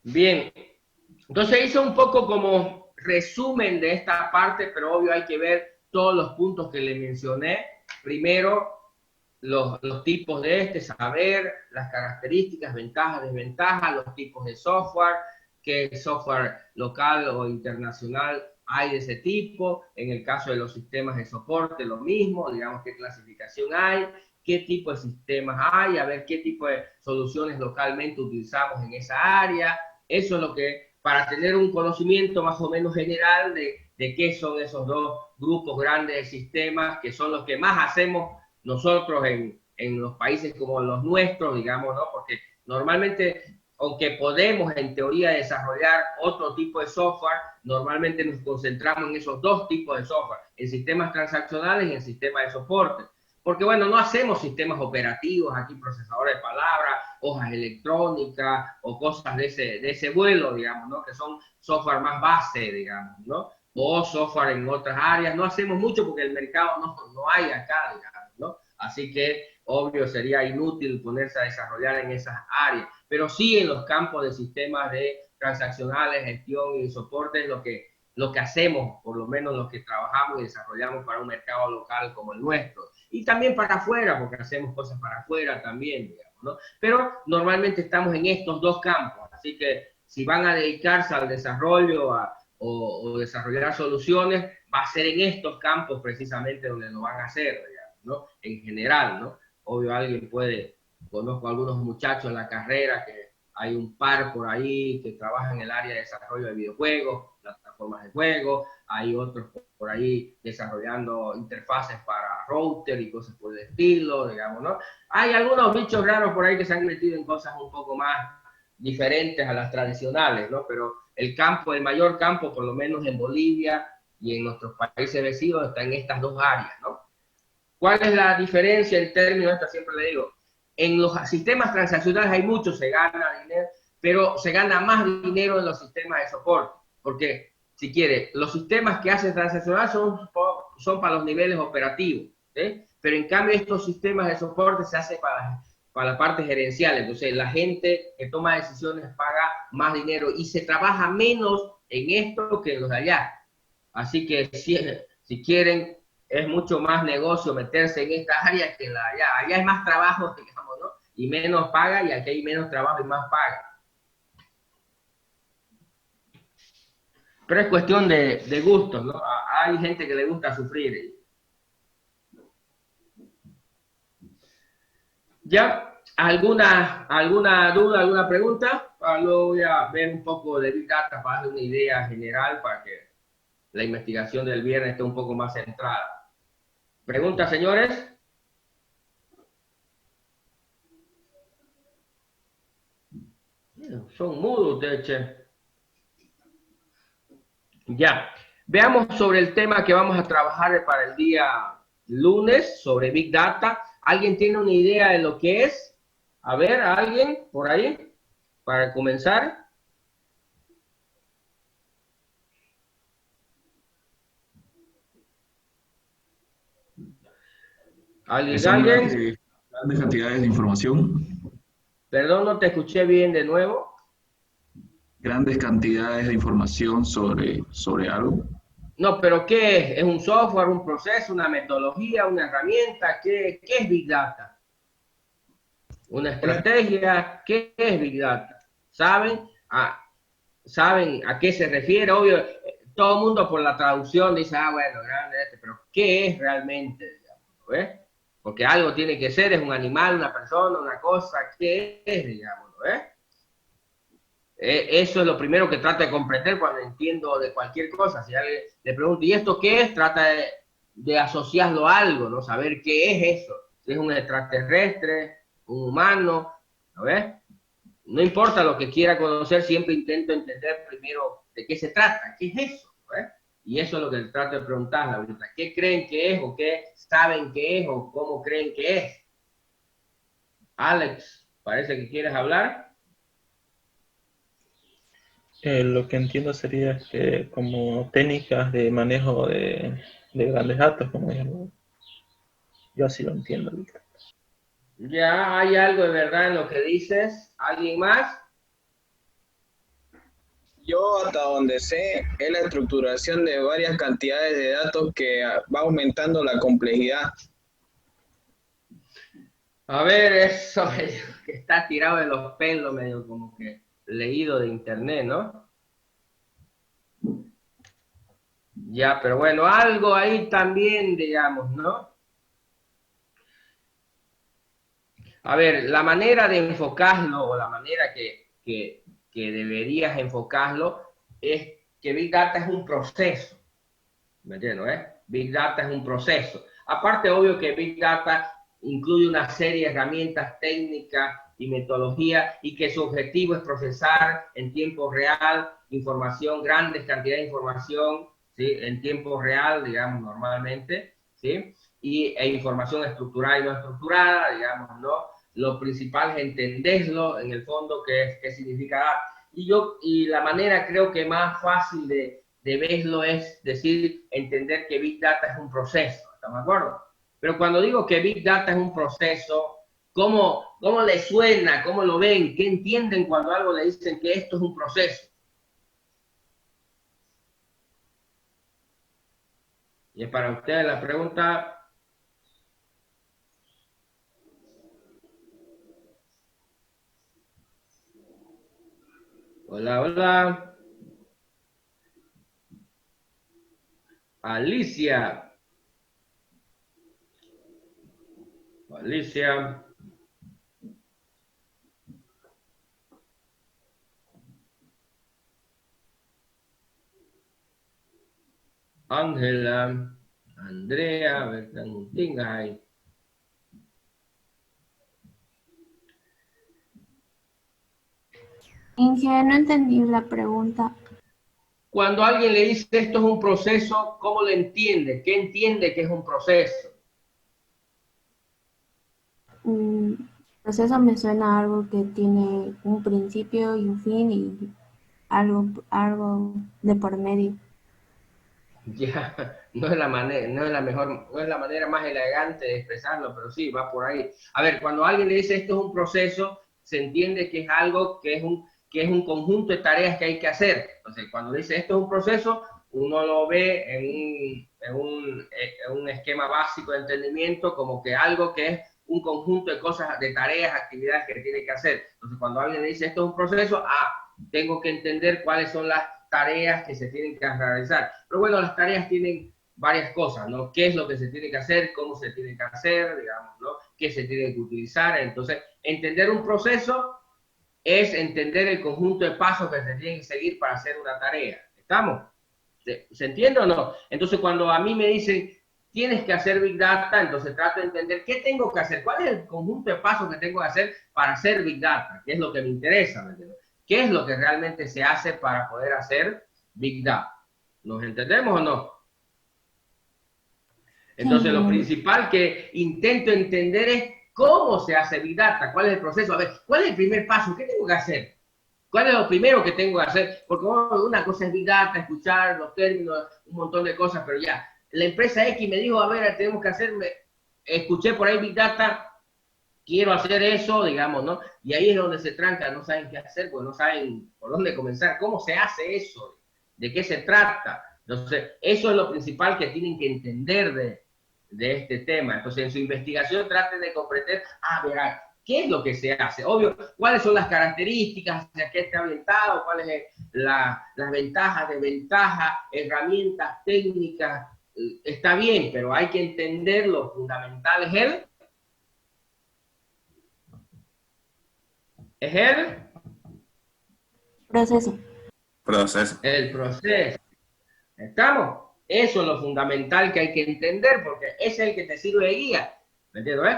Bien, entonces hice un poco como resumen de esta parte, pero obvio hay que ver todos los puntos que le mencioné. Primero, los tipos de saber las características, ventajas, desventajas, los tipos de software, qué software local o internacional hay de ese tipo. En el caso de los sistemas de soporte, lo mismo, digamos qué clasificación hay, qué tipo de sistemas hay, a ver qué tipo de soluciones localmente utilizamos en esa área. Eso es lo que para tener un conocimiento más o menos general de qué son esos dos grupos grandes de sistemas, que son los que más hacemos nosotros en los países como los nuestros, digamos, ¿no? Porque normalmente, aunque podemos en teoría desarrollar otro tipo de software, normalmente nos concentramos en esos dos tipos de software, en sistemas transaccionales y en sistemas de soporte. Porque bueno, no hacemos sistemas operativos, aquí procesadores de palabras, hojas electrónicas o cosas de ese vuelo, digamos, ¿no? Que son software más base, digamos, ¿no? O software en otras áreas. No hacemos mucho porque el mercado no hay acá, digamos, ¿no? Así que, obvio, sería inútil ponerse a desarrollar en esas áreas. Pero sí en los campos de sistemas de transaccionales, gestión y soporte es lo que hacemos, por lo menos los que trabajamos y desarrollamos para un mercado local como el nuestro. Y también para afuera, porque hacemos cosas para afuera también, digamos, ¿no? Pero normalmente estamos en estos dos campos, así que si van a dedicarse al desarrollo o desarrollar soluciones, va a ser en estos campos precisamente donde lo van a hacer, digamos, ¿no? En general, ¿no? Obvio, conozco a algunos muchachos en la carrera que hay un par por ahí que trabajan en el área de desarrollo de videojuegos, plataformas de juego, hay otros por ahí desarrollando interfaces para router y cosas por el estilo, digamos, ¿no? Hay algunos bichos raros por ahí que se han metido en cosas un poco más diferentes a las tradicionales, ¿no? Pero el mayor campo, por lo menos en Bolivia y en nuestros países vecinos, está en estas dos áreas, ¿no? ¿Cuál es la diferencia en términos? Esta siempre le digo, en los sistemas transaccionales hay mucho, se gana dinero, pero se gana más dinero en los sistemas de soporte, porque si quiere, los sistemas que hacen transaccional son para los niveles operativos, ¿sí? Pero en cambio estos sistemas de soporte se hacen para la parte gerencial, entonces la gente que toma decisiones paga más dinero y se trabaja menos en esto que en los de allá. Así que si quieren, es mucho más negocio meterse en estas áreas que en la de allá. Allá hay más trabajo, digamos, ¿no? Y menos paga, y aquí hay menos trabajo y más paga. Pero es cuestión de gustos, ¿no? Hay gente que le gusta sufrir. ¿Ya? ¿Alguna duda, alguna pregunta? Luego voy a ver un poco de Big Data para darle una idea general para que la investigación del viernes esté un poco más centrada. ¿Preguntas, señores? Son mudos ustedes, che. Ya. Veamos sobre el tema que vamos a trabajar para el día lunes, sobre Big Data. ¿Alguien tiene una idea de lo que es? A ver, ¿alguien por ahí? Para comenzar. ¿Alguien? Son grandes cantidades de información. Perdón, no te escuché bien de nuevo. Grandes cantidades de información sobre algo. No, pero ¿qué es? ¿Es un software, un proceso, una metodología, una herramienta? ¿Qué es Big Data? ¿Una estrategia? ¿Qué es Big Data? ¿Saben a qué se refiere? Obvio, todo el mundo por la traducción dice, bueno, grande pero ¿qué es realmente? ¿Ves? Porque algo tiene que ser, es un animal, una persona, una cosa, ¿qué es, digamos? ¿Ves? Eso es lo primero que trato de comprender cuando entiendo de cualquier cosa. Si alguien le pregunto, ¿y esto qué es? Trata de asociarlo a algo, ¿no? Saber qué es eso. Si es un extraterrestre, un humano, ¿no ves? No importa lo que quiera conocer, siempre intento entender primero de qué se trata, qué es eso, ¿ves? Y eso es lo que trato de preguntar ahorita. ¿Qué creen que es o qué saben que es o cómo creen que es? Alex, parece que quieres hablar. Lo que entiendo sería que como técnicas de manejo de grandes datos, como yo así lo entiendo. Ya hay algo de verdad en lo que dices. ¿Alguien más? Yo hasta donde sé es la estructuración de varias cantidades de datos que va aumentando la complejidad. A ver, eso que está tirado de los pelos, medio como que leído de internet, ¿no? Ya, pero bueno, algo ahí también, digamos, ¿no? A ver, la manera de enfocarlo o la manera que que deberías enfocarlo es que Big Data es un proceso. ¿Me entiendes? Big Data es un proceso. Aparte, obvio que Big Data incluye una serie de herramientas técnicas y metodologías y que su objetivo es procesar en tiempo real información, grandes cantidades de información, ¿sí? En tiempo real, digamos, normalmente, ¿sí? E información estructurada y no estructurada, digamos, ¿no? Lo principal es entenderlo en el fondo qué significa. Y la manera creo que más fácil de verlo es decir, entender que Big Data es un proceso, ¿estamos de acuerdo? Pero cuando digo que Big Data es un proceso, ¿cómo le suena? ¿Cómo lo ven? ¿Qué entienden cuando algo le dicen que esto es un proceso? Y es para ustedes la pregunta. Hola, hola. Alicia. Alicia. Ángela. Andrea. A ver, tengas ahí. Inge, no entendí la pregunta. Cuando alguien le dice esto es un proceso, ¿cómo lo entiende? ¿Qué entiende que es un proceso? Proceso me suena a algo que tiene un principio y un fin y algo de por medio. Ya, no es la manera, no es la manera más elegante de expresarlo, pero sí, va por ahí. A ver, cuando alguien le dice esto es un proceso, se entiende que es algo que es un conjunto de tareas que hay que hacer. Entonces, cuando dice esto es un proceso, uno lo ve en un esquema básico de entendimiento como que algo que es un conjunto de cosas, de tareas, actividades que tiene que hacer. Entonces, cuando alguien le dice esto es un proceso, tengo que entender cuáles son las tareas que se tienen que realizar. Pero bueno, las tareas tienen varias cosas, ¿no? ¿Qué es lo que se tiene que hacer? ¿Cómo se tiene que hacer? Digamos, ¿no? ¿Qué se tiene que utilizar? Entonces, entender un proceso es entender el conjunto de pasos que se tienen que seguir para hacer una tarea. ¿Estamos? ¿Se entiende o no? Entonces, cuando a mí me dicen, tienes que hacer Big Data, entonces trato de entender qué tengo que hacer, cuál es el conjunto de pasos que tengo que hacer para hacer Big Data, qué es lo que me interesa, ¿me entiendes? ¿Qué es lo que realmente se hace para poder hacer Big Data? ¿Nos entendemos o no? Entonces, lo principal que intento entender es cómo se hace Big Data, cuál es el proceso. A ver, ¿cuál es el primer paso? ¿Qué tengo que hacer? ¿Cuál es lo primero que tengo que hacer? Porque una cosa es Big Data, escuchar los términos, un montón de cosas, pero ya, la empresa X me dijo, a ver, tenemos que hacerme, escuché por ahí Big Data, quiero hacer eso, digamos, ¿no? Y ahí es donde se tranca, no saben qué hacer, pues no saben por dónde comenzar, cómo se hace eso, de qué se trata. Entonces, eso es lo principal que tienen que entender de este tema. Entonces, en su investigación traten de comprender, verá, ¿qué es lo que se hace? Obvio, ¿cuáles son las características hacia qué está orientado? ¿Cuáles son las ventajas, desventajas, herramientas técnicas? Está bien, pero hay que entender lo fundamental es el Proceso. El proceso. ¿Estamos? Eso es lo fundamental que hay que entender, porque ese es el que te sirve de guía. ¿Me entiendes?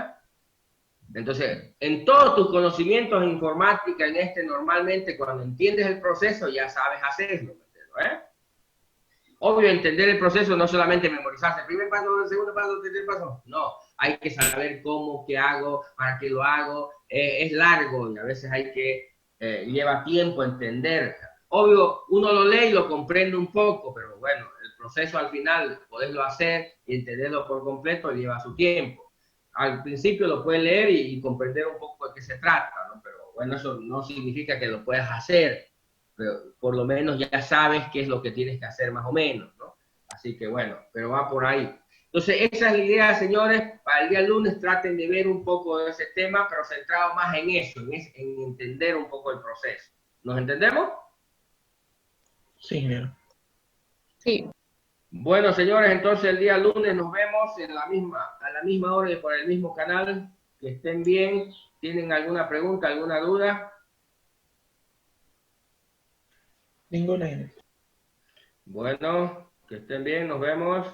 Entonces, en todos tus conocimientos en informática, normalmente cuando entiendes el proceso ya sabes hacerlo. ¿Me entiendes? Obvio, entender el proceso no solamente memorizarse el primer paso, el segundo paso, el tercer paso. No, hay que saber cómo, qué hago, para qué lo hago. Es largo y a veces hay que, lleva tiempo entender. Obvio, uno lo lee y lo comprende un poco, pero bueno, el proceso al final, poderlo hacer y entenderlo por completo lleva su tiempo. Al principio lo puedes leer y comprender un poco de qué se trata, ¿no? Pero bueno, eso no significa que lo puedas hacer. Pero por lo menos ya sabes qué es lo que tienes que hacer más o menos, ¿no? Así que bueno, pero va por ahí. Entonces, esa es la idea, señores. Para el día lunes traten de ver un poco de ese tema, pero centrado más en eso, en entender un poco el proceso. ¿Nos entendemos? Sí, señor. Sí. Bueno, señores, entonces el día lunes nos vemos a la misma hora y por el mismo canal. Que estén bien. ¿Tienen alguna pregunta, alguna duda? Ninguna. Bueno, que estén bien, nos vemos.